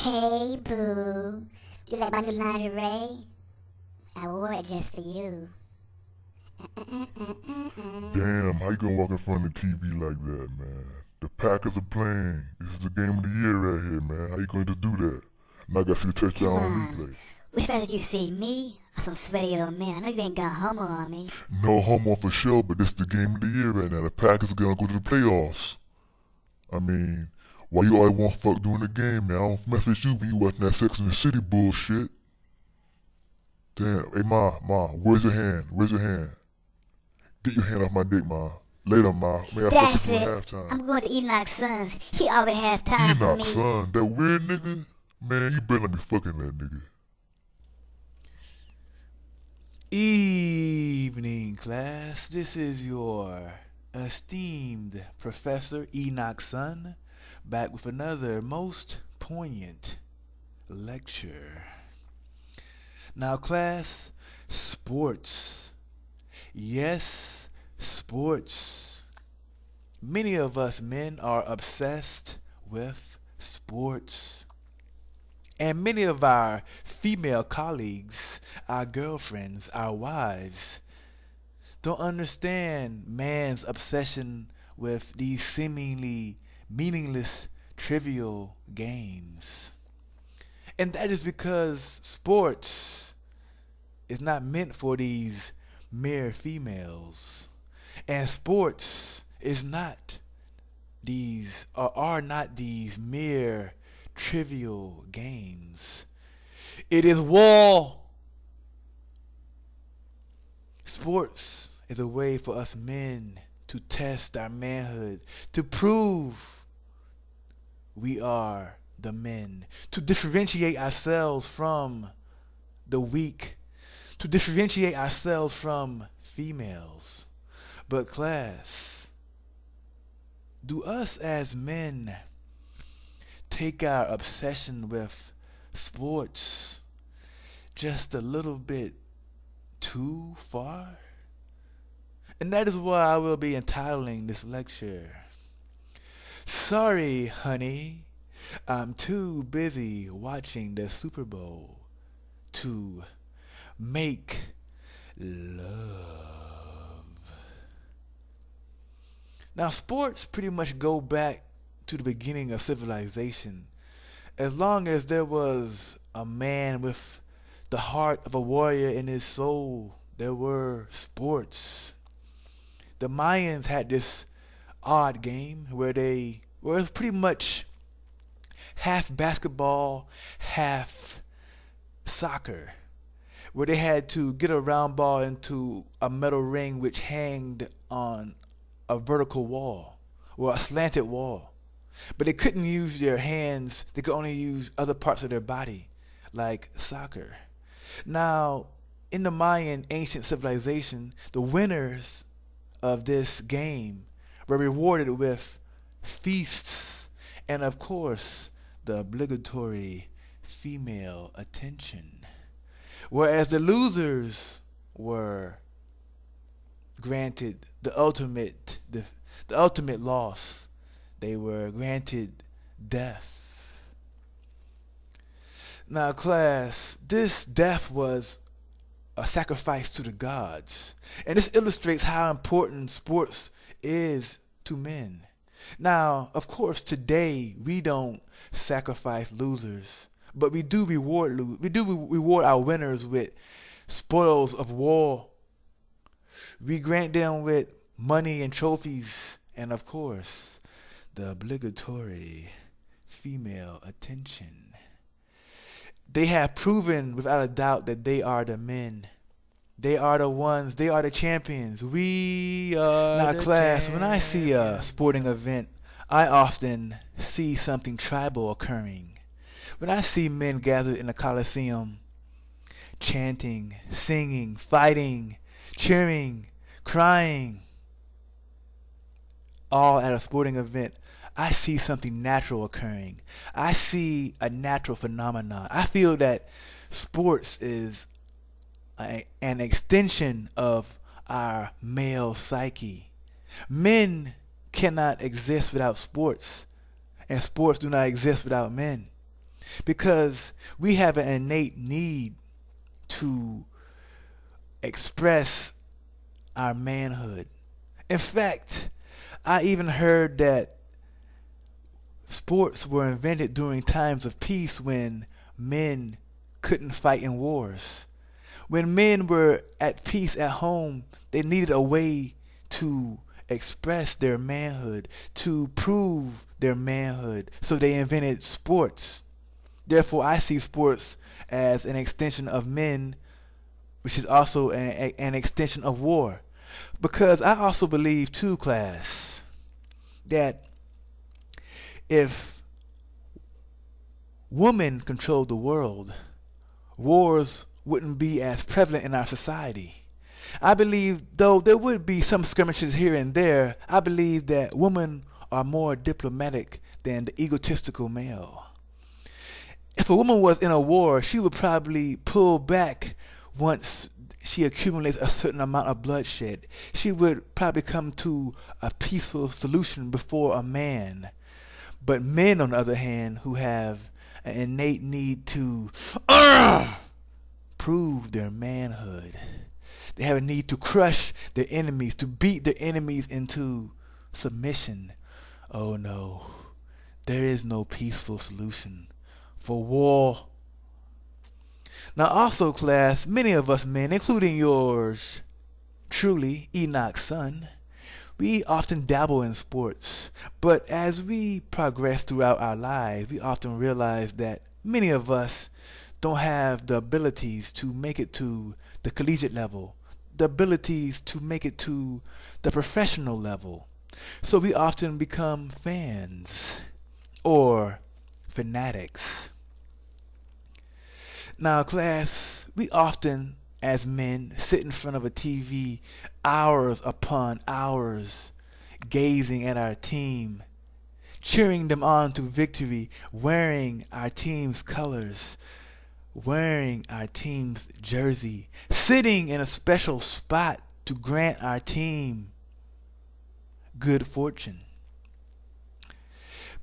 Hey, boo. You like my new lingerie? I wore it just for you. Damn, how you gonna walk in front of the TV like that, man? The Packers are playing. This is the game of the year right here, man. How you gonna just do that? Now I gotta see the touchdown Come on on. replay. Which rather you see me or some sweaty old man? I know you ain't got homo on me. No homo for sure, but this is the game of the year right now. The Packers are gonna go to the playoffs. I mean, why you always want to fuck during the game, man? I don't mess with you when you watching that Sex and the City bullshit. Damn, hey ma, where's your hand? Where's your hand? Get your hand off my dick, ma. Later, ma. May I fuck you That's during it. halftime? I'm going to Enoch's sons. He always has time for Enoch, me. son, that weird nigga? Man, you better not be fucking that nigga. Evening, class. This is your esteemed Professor Enoch Sun, back with another most poignant lecture. Now, class, sports. Yes, sports. Many of us men are obsessed with sports. And many of our female colleagues, our girlfriends, our wives, don't understand man's obsession with these seemingly meaningless, trivial games. And that is because sports is not meant for these mere females. And sports is not these, or are not these mere trivial games. It is war. Sports is a way for us men to test our manhood, to prove we are the men, to differentiate ourselves from the weak, to differentiate ourselves from females. But class, do us as men take our obsession with sports just a little bit too far? And that is why I will be entitling this lecture, Sorry, honey, I'm too busy watching the Super Bowl to make love. Now, sports pretty much go back to the beginning of civilization. As long as there was a man with the heart of a warrior in his soul, there were sports. The Mayans had this odd game where it was pretty much half basketball, half soccer, where they had to get a round ball into a metal ring which hanged on a vertical wall or a slanted wall. But they couldn't use their hands, they could only use other parts of their body, like soccer. Now, in the Mayan ancient civilization, the winners of this game were rewarded with feasts and, of course, the obligatory female attention. Whereas the losers were granted the ultimate loss. They were granted death. Now, class, this death was a sacrifice to the gods. And this illustrates how important sports is to men. Now, of course, today we don't sacrifice losers, but we do reward our winners with spoils of war. We grant them with money and trophies, and of course, the obligatory female attention. They have proven without a doubt that they are the men. They are the ones, they are the champions. We are now, class, when I see a sporting event, I often see something tribal occurring. When I see men gathered in a coliseum, chanting, singing, fighting, cheering, crying, all at a sporting event, I see something natural occurring. I see a natural phenomenon. I feel that sports is an extension of our male psyche. Men cannot exist without sports, and sports do not exist without men. because we have an innate need to express our manhood. In fact, I even heard that sports were invented during times of peace when men couldn't fight in wars. When men were at peace at home, they needed a way to express their manhood, to prove their manhood. So they invented sports. Therefore, I see sports as an extension of men, which is also an extension of war. Because I also believe too, class, that if women controlled the world, wars wouldn't be as prevalent in our society. I believe, though there would be some skirmishes here and there, I believe that women are more diplomatic than the egotistical male. If a woman was in a war, she would probably pull back once she accumulates a certain amount of bloodshed. She would probably come to a peaceful solution before a man. But men, on the other hand, who have an innate need to prove their manhood, they have a need to crush their enemies, to beat their enemies into submission. Oh no, there is no peaceful solution for war. Now also, class, many of us men, including yours truly, Enoch's son, we often dabble in sports. But as we progress throughout our lives, we often realize that many of us don't have the abilities to make it to the collegiate level, the abilities to make it to the professional level. So we often become fans or fanatics. Now, class, we often, as men, sit in front of a TV hours upon hours, gazing at our team, cheering them on to victory, wearing our team's colors, wearing our team's jersey, sitting in a special spot to grant our team good fortune,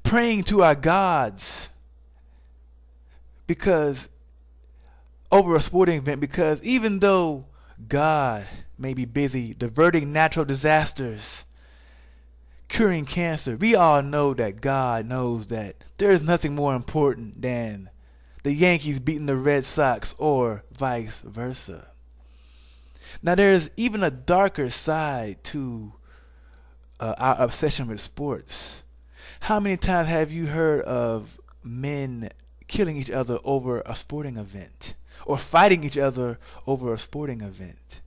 praying to our gods because over a sporting event, because even though God may be busy diverting natural disasters, curing cancer, we all know that God knows that there is nothing more important than the Yankees beating the Red Sox or vice versa. Now there is even a darker side to our obsession with sports. How many times have you heard of men killing each other over a sporting event, or fighting each other over a sporting event?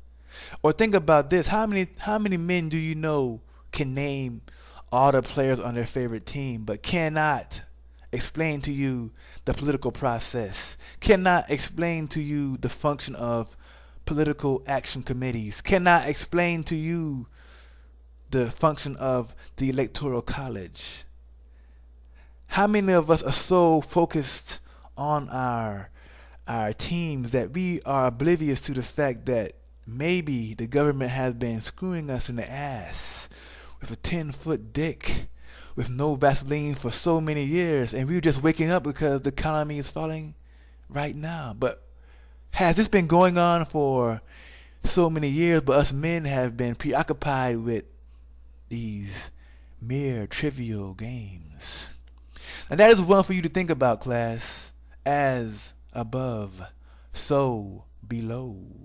Or think about this: how many men do you know can name all the players on their favorite team, but cannot explain to you the political process, cannot explain to you the function of political action committees, cannot explain to you the function of the electoral college? How many of us are so focused on our teams that we are oblivious to the fact that maybe the government has been screwing us in the ass with a 10-foot dick with no Vaseline for so many years, and we're just waking up because the economy is falling right now? But has this been going on for so many years, but us men have been preoccupied with these mere trivial games? And that is one for you to think about, class. As above, so below.